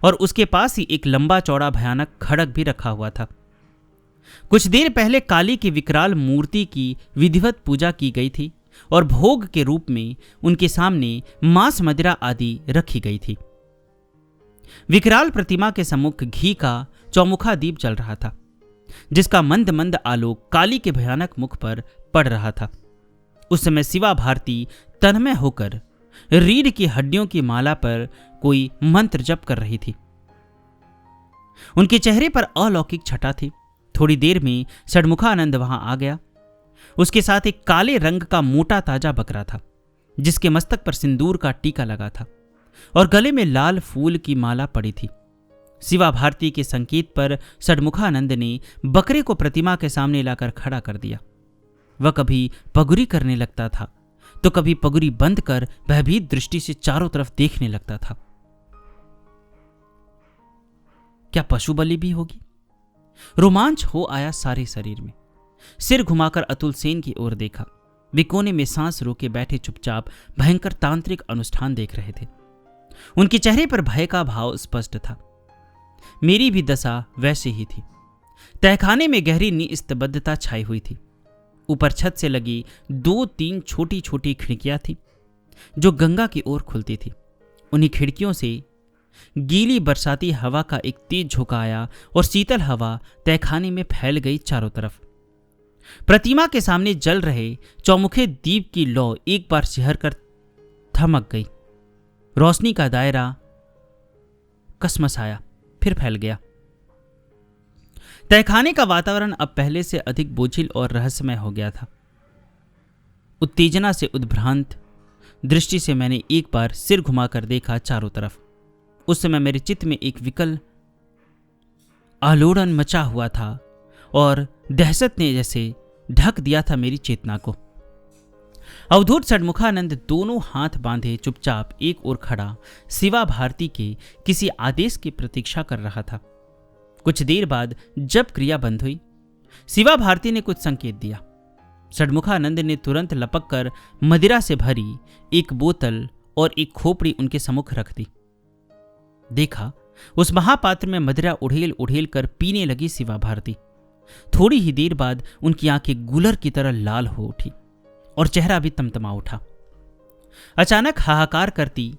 [SPEAKER 1] और उसके पास ही एक लंबा चौड़ा भयानक खड़ग भी रखा हुआ था। कुछ देर पहले काली की विकराल मूर्ति की विधिवत पूजा की गई थी और भोग के रूप में उनके सामने मांस मदिरा आदि रखी गई थी। विकराल प्रतिमा के सम्मुख घी का चौमुखा दीप जल रहा था, जिसका मंद मंद आलोक काली के भयानक मुख पर पड़ रहा था। उस समय शिवा भारती तन्मय होकर रीढ़ की हड्डियों की माला पर कोई मंत्र जप कर रही थी। उनके चेहरे पर अलौकिक छटा थी। थोड़ी देर में षडमुखानंद वहां आ गया। उसके साथ एक काले रंग का मोटा ताजा बकरा था, जिसके मस्तक पर सिंदूर का टीका लगा था और गले में लाल फूल की माला पड़ी थी। शिवा भारती के संकेत पर षडमुखानंद ने बकरे को प्रतिमा के सामने लाकर खड़ा कर दिया। वह कभी पगुरी करने लगता था तो कभी पगुरी बंद कर भयभीत दृष्टि से चारों तरफ देखने लगता था। क्या पशु बलि भी होगी? रोमांच हो आया सारे शरीर में। सिर घुमाकर अतुल सेन की ओर देखा। वे कोने में सांस रोके बैठे चुपचाप भयंकर तांत्रिक अनुष्ठान देख रहे थे। उनके चेहरे पर भय का भाव स्पष्ट था। मेरी भी दशा वैसे ही थी। तहखाने में गहरी निस्तब्धता छाई हुई थी। ऊपर छत से लगी 2-3 छोटी छोटी खिड़कियां थी जो गंगा की ओर खुलती थी। उन्हीं खिड़कियों से गीली बरसाती हवा का एक तेज झोंका आया और शीतल हवा तहखाने में फैल गई चारों तरफ। प्रतिमा के सामने जल रहे चौमुखे दीप की लौ एक बार सिहर कर थमक गई। रोशनी का दायरा कसमसाया, फिर फैल गया। तहखाने का वातावरण अब पहले से अधिक बोझिल और रहस्यमय हो गया था। उत्तेजना से उद्भ्रांत दृष्टि से मैंने एक बार सिर घुमाकर देखा चारों तरफ। उस समय मेरे चित्त में एक विकल आलोड़न मचा हुआ था और दहशत ने जैसे ढक दिया था मेरी चेतना को। अवधूत षडमुखानंद दोनों हाथ बांधे चुपचाप एक ओर खड़ा शिवा भारती के किसी आदेश की प्रतीक्षा कर रहा था। कुछ देर बाद जब क्रिया बंद हुई, शिवा भारती ने कुछ संकेत दिया। षडमुखानंद ने तुरंत लपक कर मदिरा से भरी एक बोतल और एक खोपड़ी उनके सम्मुख रख दी। देखा, उस महापात्र में मदिरा उड़ेल उड़ेल कर पीने लगी शिवा भारती। थोड़ी ही देर बाद उनकी आंखें गुलर की तरह लाल हो उठी और चेहरा भी तमतमा उठा। अचानक हाहाकार करती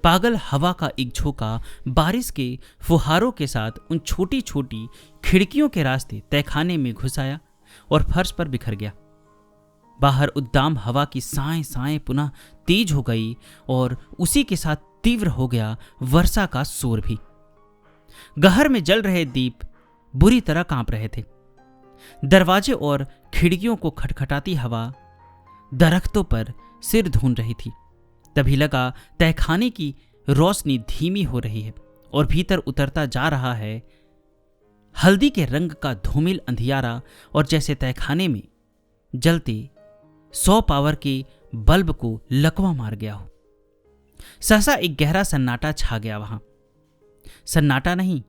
[SPEAKER 1] पागल हवा का एक झोंका बारिश के फुहारों के साथ उन छोटी छोटी खिड़कियों के रास्ते तहखाने में घुस आया और फर्श पर बिखर गया। बाहर उद्दाम हवा की साएं साएं पुनः तेज हो गई और उसी के साथ तीव्र हो गया वर्षा का शोर भी। गहर में जल रहे दीप बुरी तरह कांप रहे थे। दरवाजे और खिड़कियों को खटखटाती हवा दरख्तों पर सिर धून रही थी। तभी लगा तहखाने की रोशनी धीमी हो रही है और भीतर उतरता जा रहा है हल्दी के रंग का धूमिल अंधियारा, और जैसे तहखाने में जलते 100 पावर के बल्ब को लकवा मार गया हो। सहसा एक गहरा सन्नाटा छा गया वहां। सन्नाटा नहीं,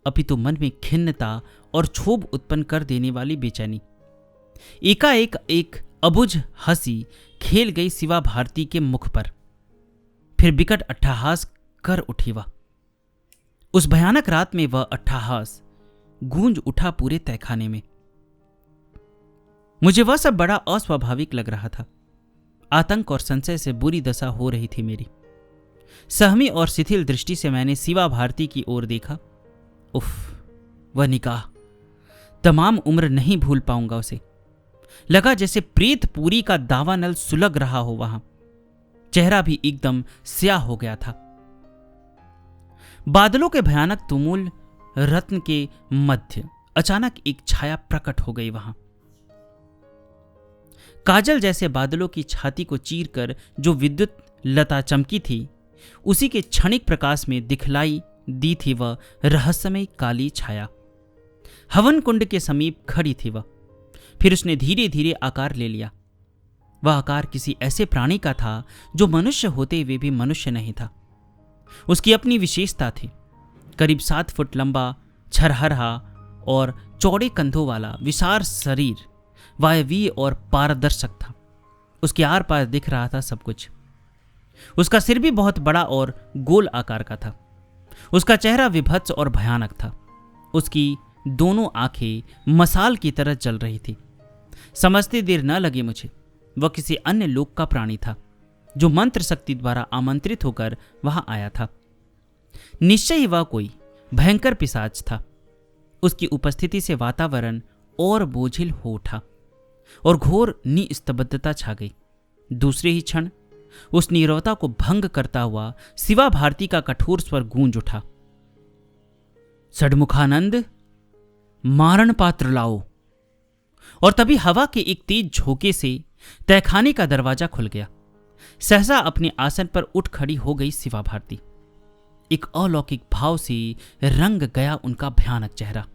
[SPEAKER 1] अपितु मन में खिन्नता और क्षोभ उत्पन्न कर देने वाली बेचैनी। एकाएक एक अबुझ हंसी खेल गई शिवा भारती के मुख पर। फिर विकट अट्टहास कर उठी वह। उस भयानक रात में वह अट्टहास गूंज उठा पूरे तहखाने में। मुझे वह सब बड़ा अस्वाभाविक लग रहा था। आतंक और संशय से बुरी दशा हो रही थी मेरी। सहमी और शिथिल दृष्टि से मैंने शिवा भारती की ओर देखा। उफ, वह निगाह, तमाम उम्र नहीं भूल पाऊंगा उसे। लगा जैसे प्रेत पूरी का दावानल सुलग रहा हो वहां। चेहरा भी एकदम स्याह हो गया था। बादलों के भयानक तुमुल रत्न के मध्य अचानक एक छाया प्रकट हो गई वहां। काजल जैसे बादलों की छाती को चीरकर जो विद्युत लता चमकी थी, उसी के क्षणिक प्रकाश में दिखलाई दी थी वह रहस्यमय काली छाया। हवन कुंड के समीप खड़ी थी वह। फिर उसने धीरे धीरे आकार ले लिया। वह आकार किसी ऐसे प्राणी का था जो मनुष्य होते हुए भी मनुष्य नहीं था। उसकी अपनी विशेषता थी। करीब 7 फुट लंबा, छरहरा और चौड़े कंधों वाला विशाल शरीर वायवीय और पारदर्शक था। उसके आर पार दिख रहा था सब कुछ। उसका सिर भी बहुत बड़ा और गोल आकार का था। उसका चेहरा विभत्स और भयानक था। उसकी दोनों आंखें मसाल की तरह जल रही थी। समझते देर न लगी मुझे, वह किसी अन्य लोक का प्राणी था जो मंत्र शक्ति द्वारा आमंत्रित होकर वहां आया था। निश्चय ही वह कोई भयंकर पिशाच था। उसकी उपस्थिति से वातावरण और बोझिल हो उठा और घोर निस्तब्धता छा गई। दूसरे ही क्षण उस नीरवता को भंग करता हुआ शिवा भारती का कठोर स्वर गूंज उठा, षडमुखानंद, मारण पात्र लाओ। और तभी हवा के एक तेज झोंके से तहखाने का दरवाजा खुल गया। सहसा अपने आसन पर उठ खड़ी हो गई शिवा भारती। एक अलौकिक भाव से रंग गया उनका भयानक चेहरा।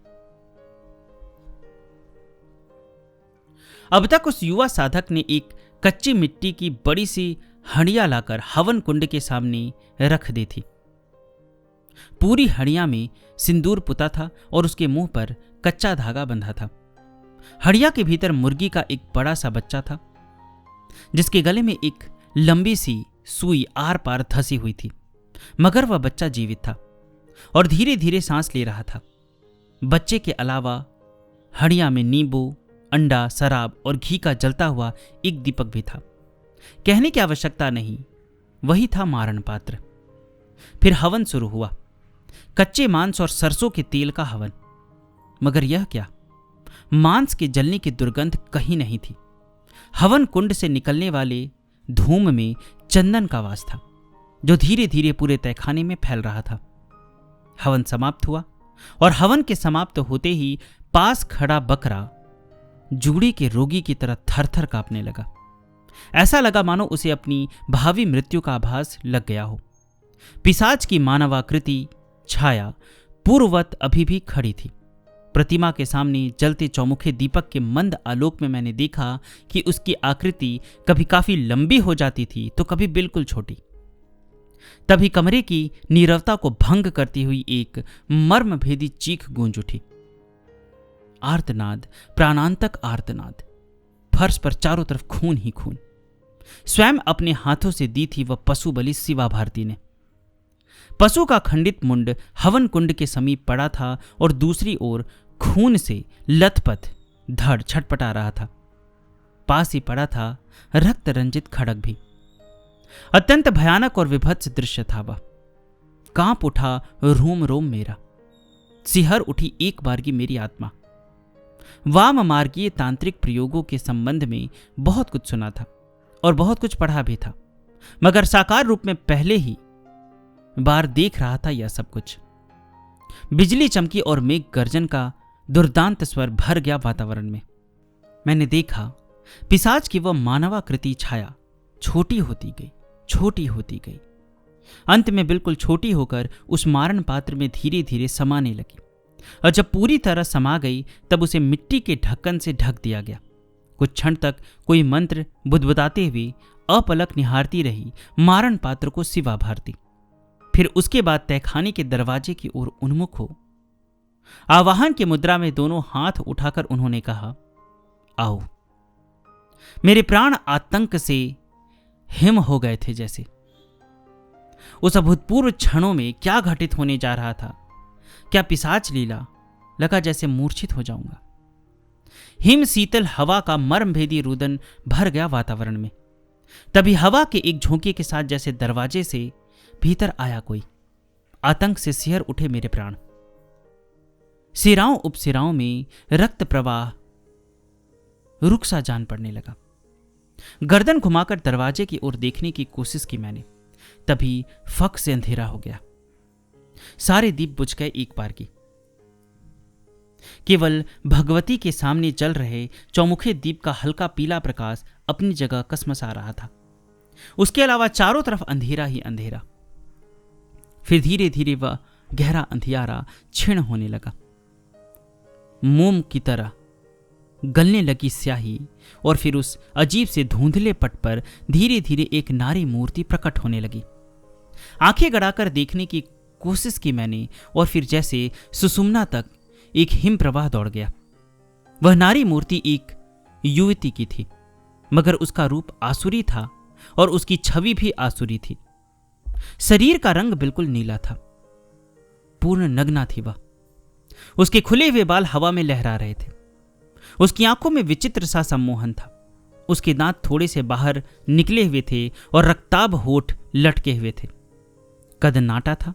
[SPEAKER 1] अब तक उस युवा साधक ने एक कच्ची मिट्टी की बड़ी सी हंडिया लाकर हवन कुंड के सामने रख दी थी। पूरी हंडिया में सिंदूर पुता था और उसके मुंह पर कच्चा धागा बंधा था। हंडिया के भीतर मुर्गी का एक बड़ा सा बच्चा था, जिसके गले में एक लंबी सी सुई आर पार धसी हुई थी, मगर वह बच्चा जीवित था और धीरे धीरे सांस ले रहा था। बच्चे के अलावा हंडिया में नींबू, अंडा, शराब और घी का जलता हुआ एक दीपक भी था। कहने की आवश्यकता नहीं, वही था मारण पात्र। फिर हवन शुरू हुआ, कच्चे मांस और सरसों के तेल का हवन। मगर यह क्या, मांस के जलने की दुर्गंध कहीं नहीं थी। हवन कुंड से निकलने वाले धूम में चंदन का वास था, जो धीरे धीरे पूरे तहखाने में फैल रहा था। हवन समाप्त हुआ और हवन के समाप्त होते ही पास खड़ा बकरा जूड़ी के रोगी की तरह थर थर कांपने लगा। ऐसा लगा मानो उसे अपनी भावी मृत्यु का आभास लग गया हो। पिशाच की मानवाकृति छाया पूर्ववत अभी भी खड़ी थी। प्रतिमा के सामने जलते चौमुखे दीपक के मंद आलोक में मैंने देखा कि उसकी आकृति कभी काफी लंबी हो जाती थी तो कभी बिल्कुल छोटी। तभी कमरे की नीरवता को भंग करती हुई एक मर्मभेदी चीख गूंज उठी। आर्तनाद, प्राणांतक आर्तनाद। फर्श पर चारों तरफ खून ही खून। स्वयं अपने हाथों से दी थी वह पशु बलि शिवा भारती ने। पशु का खंडित मुंड हवन कुंड के समीप पड़ा था और दूसरी ओर खून से लथपथ धड़ छटपटा रहा था। पास ही पड़ा था रक्त रंजित खड़ग भी। अत्यंत भयानक और विभत्स दृश्य था वह। कांप उठा रोम रोम मेरा, सिहर उठी एक बार की मेरी आत्मा। वाम मार्गीय तांत्रिक प्रयोगों के संबंध में बहुत कुछ सुना था और बहुत कुछ पढ़ा भी था, मगर साकार रूप में पहले ही बार देख रहा था यह सब कुछ। बिजली चमकी और मेघ गर्जन का दुर्दांत स्वर भर गया वातावरण में। मैंने देखा पिशाच की वह मानवाकृति छाया छोटी होती गई, छोटी होती गई, अंत में बिल्कुल छोटी होकर उस मारण पात्र में धीरे धीरे समाने लगी। और जब पूरी तरह समा गई तब उसे मिट्टी के ढक्कन से ढक दिया गया। कुछ क्षण तक कोई मंत्र बुदबुदाते हुए अपलक निहारती रही मारण पात्र को शिवा भारती। फिर उसके बाद तहखाने के दरवाजे की ओर उन्मुख हो आवाहन की मुद्रा में दोनों हाथ उठाकर उन्होंने कहा, आओ। मेरे प्राण आतंक से हिम हो गए थे जैसे। उस अभूतपूर्व क्षणों में क्या घटित होने जा रहा था, क्या पिशाच लीला, लगा जैसे मूर्छित हो जाऊंगा। हिम शीतल हवा का मर्मभेदी रुदन भर गया वातावरण में। तभी हवा के एक झोंके के साथ जैसे दरवाजे से भीतर आया कोई। आतंक से सिहर उठे मेरे प्राण। सिराओं उपसिराओं में रक्त प्रवाह रुक सा जान पड़ने लगा। गर्दन घुमाकर दरवाजे की ओर देखने की कोशिश की मैंने, तभी फक से अंधेरा हो गया। सारे दीप बुझ गए एक बार की। केवल भगवती के सामने जल रहे चौमुखे दीप का हल्का पीला प्रकाश अपनी जगह कसमसा रहा था। उसके अलावा चारों तरफ अंधेरा ही अंधेरा। फिर धीरे धीरे वह गहरा अंधियारा क्षीण होने लगा। मोम की तरह गलने लगी स्याही और फिर उस अजीब से धुंधले पट पर धीरे धीरे एक नारी मूर्ति प्रकट होने लगी। आंखें गड़ाकर देखने की कोशिश की मैंने और फिर जैसे सुषुम्ना तक एक हिम प्रवाह दौड़ गया। वह नारी मूर्ति एक युवती की थी, मगर उसका रूप आसुरी था और उसकी छवि भी आसुरी थी। शरीर का रंग बिल्कुल नीला था। पूर्ण नग्ना थी वह। उसके खुले हुए बाल हवा में लहरा रहे थे। उसकी आंखों में विचित्र सा सम्मोहन था। उसके दांत थोड़े से बाहर निकले हुए थे और रक्ताभ होठ लटके हुए थे। कद नाटा था।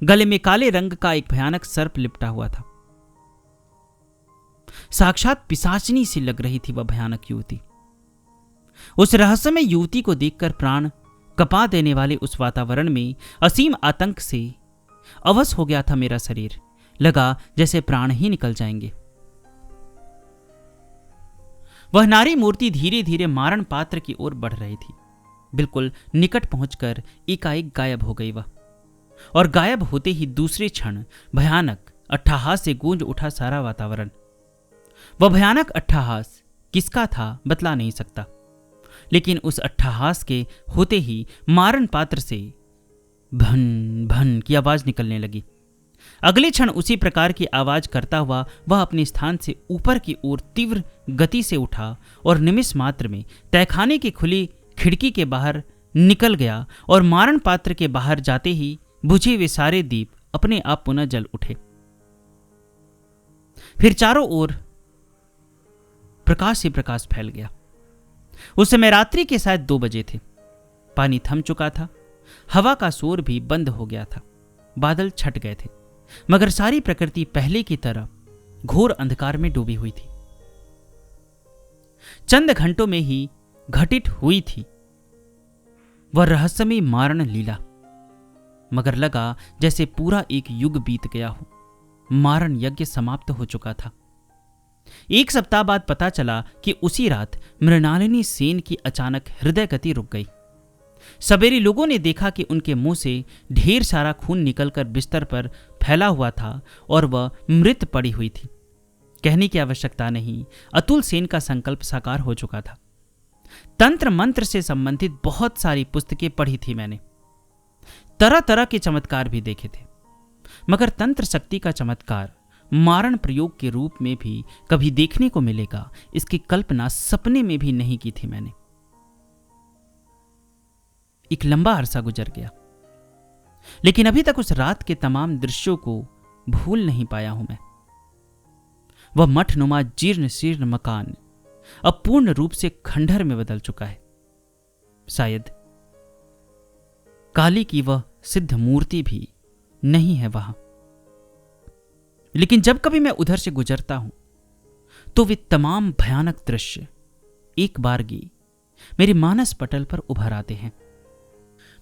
[SPEAKER 1] गले में काले रंग का एक भयानक सर्प लिपटा हुआ था। साक्षात पिशाचिनी सी लग रही थी वह भयानक युवती। उस रहस्यमय युवती को देखकर प्राण कपा देने वाले उस वातावरण में असीम आतंक से अवश हो गया था मेरा शरीर। लगा जैसे प्राण ही निकल जाएंगे। वह नारी मूर्ति धीरे धीरे मारण पात्र की ओर बढ़ रही थी। बिल्कुल निकट पहुंचकर एकाएक गायब हो गई वह, और गायब होते ही दूसरे क्षण भयानक अट्टहास से गूंज उठा सारा वातावरण। वह भयानक अट्टहास किसका था बतला नहीं सकता, लेकिन उस अट्टहास के होते ही मारण पात्र से भन भन की आवाज निकलने लगी। अगले क्षण उसी प्रकार की आवाज करता हुआ वह अपने स्थान से ऊपर की ओर तीव्र गति से उठा और निमिष मात्र में तहखाने की खुली खिड़की के बाहर निकल गया, और मारण पात्र के बाहर जाते ही बुझे हुए सारे दीप अपने आप पुनः जल उठे। फिर चारों ओर प्रकाश ही प्रकाश फैल गया। उस समय रात्रि के शायद 2 बजे थे। पानी थम चुका था। हवा का शोर भी बंद हो गया था। बादल छट गए थे, मगर सारी प्रकृति पहले की तरह घोर अंधकार में डूबी हुई थी। चंद घंटों में ही घटित हुई थी वह रहस्यमय मारण लीला, मगर लगा जैसे पूरा एक युग बीत गया हो। मारण यज्ञ समाप्त हो चुका था। 1 सप्ताह बाद पता चला कि उसी रात मृणालिनी सेन की अचानक हृदय गति रुक गई। सवेरे लोगों ने देखा कि उनके मुंह से ढेर सारा खून निकलकर बिस्तर पर फैला हुआ था और वह मृत पड़ी हुई थी। कहने की आवश्यकता नहीं, अतुल सेन का संकल्प साकार हो चुका था। तंत्र मंत्र से संबंधित बहुत सारी पुस्तकें पढ़ी थी मैंने, तरह तरह के चमत्कार भी देखे थे, मगर तंत्र शक्ति का चमत्कार मारण प्रयोग के रूप में भी कभी देखने को मिलेगा, इसकी कल्पना सपने में भी नहीं की थी मैंने। एक लंबा अरसा गुजर गया, लेकिन अभी तक उस रात के तमाम दृश्यों को भूल नहीं पाया हूं मैं। वह मठनुमा जीर्ण शीर्ण मकान अब पूर्ण रूप से खंडहर में बदल चुका है। शायद काली की वह सिद्ध मूर्ति भी नहीं है वहां, लेकिन जब कभी मैं उधर से गुजरता हूं तो वे तमाम भयानक दृश्य एक बारगी मेरे मानस पटल पर उभर आते हैं।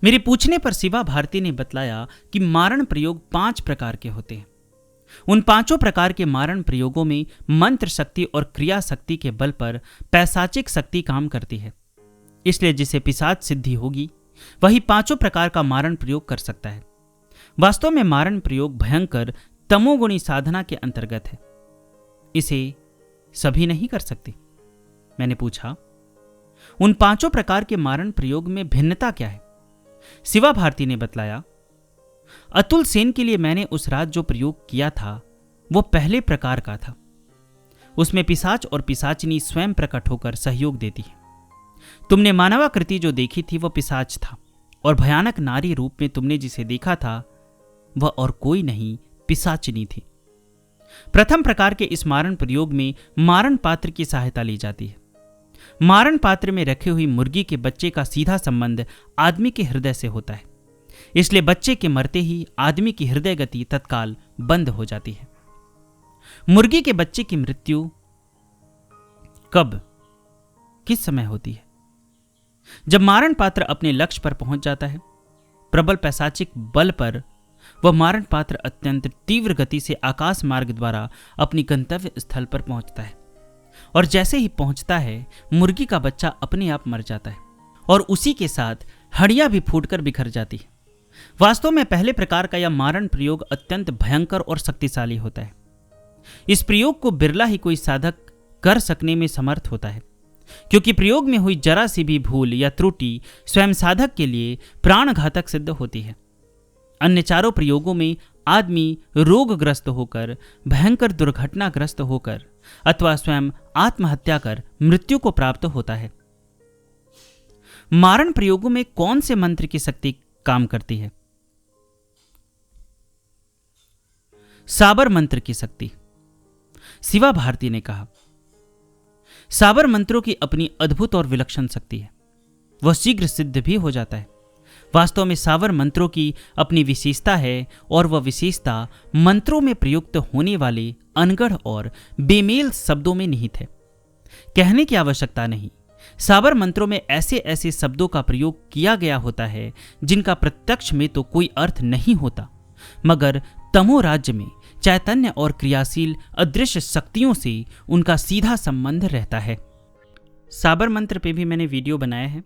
[SPEAKER 1] मेरे पूछने पर शिवा भारती ने बतलाया कि मारण प्रयोग 5 प्रकार के होते हैं। उन 5 प्रकार के मारण प्रयोगों में मंत्र शक्ति और क्रिया शक्ति के बल पर पैशाचिक शक्ति काम करती है। इसलिए जिसे पिशाच सिद्धि होगी वही 5 प्रकार का मारण प्रयोग कर सकता है। वास्तव में मारण प्रयोग भयंकर तमोगुणी साधना के अंतर्गत है। इसे सभी नहीं कर सकते। मैंने पूछा, उन 5 प्रकार के मारण प्रयोग में भिन्नता क्या है? शिवा भारती ने बतलाया, अतुल सेन के लिए मैंने उस रात जो प्रयोग किया था वो पहले प्रकार का था। उसमें पिशाच और पिशाचिनी स्वयं प्रकट होकर सहयोग देती है। तुमने मानवाकृति जो देखी थी वह पिशाच था, और भयानक नारी रूप में तुमने जिसे देखा था वह और कोई नहीं पिशाचिनी थी। प्रथम प्रकार के इस मारण प्रयोग में मारण पात्र की सहायता ली जाती है। मारण पात्र में रखी हुई मुर्गी के बच्चे का सीधा संबंध आदमी के हृदय से होता है, इसलिए बच्चे के मरते ही आदमी की हृदय गति तत्काल बंद हो जाती है। मुर्गी के बच्चे की मृत्यु कब, किस समय होती है? जब मारण पात्र अपने लक्ष्य पर पहुंच जाता है। प्रबल पैशाचिक बल पर वह मारण पात्र अत्यंत तीव्र गति से आकाश मार्ग द्वारा अपनी गंतव्य स्थल पर पहुंचता है, और जैसे ही पहुंचता है मुर्गी का बच्चा अपने आप मर जाता है, और उसी के साथ हड्डियां भी फूटकर बिखर जाती है। वास्तव में पहले प्रकार का यह मारण प्रयोग अत्यंत भयंकर और शक्तिशाली होता है। इस प्रयोग को बिरला ही कोई साधक कर सकने में समर्थ होता है, क्योंकि प्रयोग में हुई जरा सी भी भूल या त्रुटि स्वयं साधक के लिए प्राणघातक सिद्ध होती है। अन्य 4 प्रयोगों में आदमी रोगग्रस्त होकर, भयंकर दुर्घटनाग्रस्त होकर अथवा स्वयं आत्महत्या कर मृत्यु को प्राप्त होता है। मारण प्रयोगों में कौन से मंत्र की शक्ति काम करती है? साबर मंत्र की शक्ति। शिवा भारती ने कहा, साबर मंत्रों की अपनी अद्भुत और विलक्षण शक्ति है, वह शीघ्र सिद्ध भी हो जाता है। वास्तव में साबर मंत्रों की अपनी विशेषता है और वह विशेषता मंत्रों में प्रयुक्त होने वाले अनगढ़ और बेमेल शब्दों में निहित है। कहने की आवश्यकता नहीं, साबर मंत्रों में ऐसे ऐसे शब्दों का प्रयोग किया गया होता है जिनका प्रत्यक्ष में तो कोई अर्थ नहीं होता, मगर तमो राज्य में चैतन्य और क्रियाशील अदृश्य शक्तियों से उनका सीधा संबंध रहता है। साबर मंत्र पे भी मैंने वीडियो बनाया है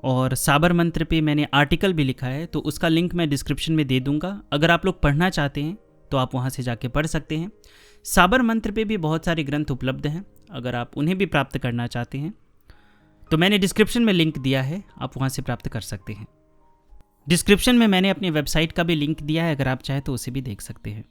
[SPEAKER 1] और साबर मंत्र पे मैंने आर्टिकल भी लिखा है, तो उसका लिंक मैं डिस्क्रिप्शन में दे दूंगा। अगर आप लोग पढ़ना चाहते हैं तो आप वहाँ से जाके पढ़ सकते हैं। साबर मंत्र पे भी बहुत सारे ग्रंथ उपलब्ध हैं, अगर आप उन्हें भी प्राप्त करना चाहते हैं तो मैंने डिस्क्रिप्शन में लिंक दिया है, आप वहाँ से प्राप्त कर सकते हैं। डिस्क्रिप्शन में मैंने अपनी वेबसाइट का भी लिंक दिया है, अगर आप चाहें तो उसे भी देख सकते हैं।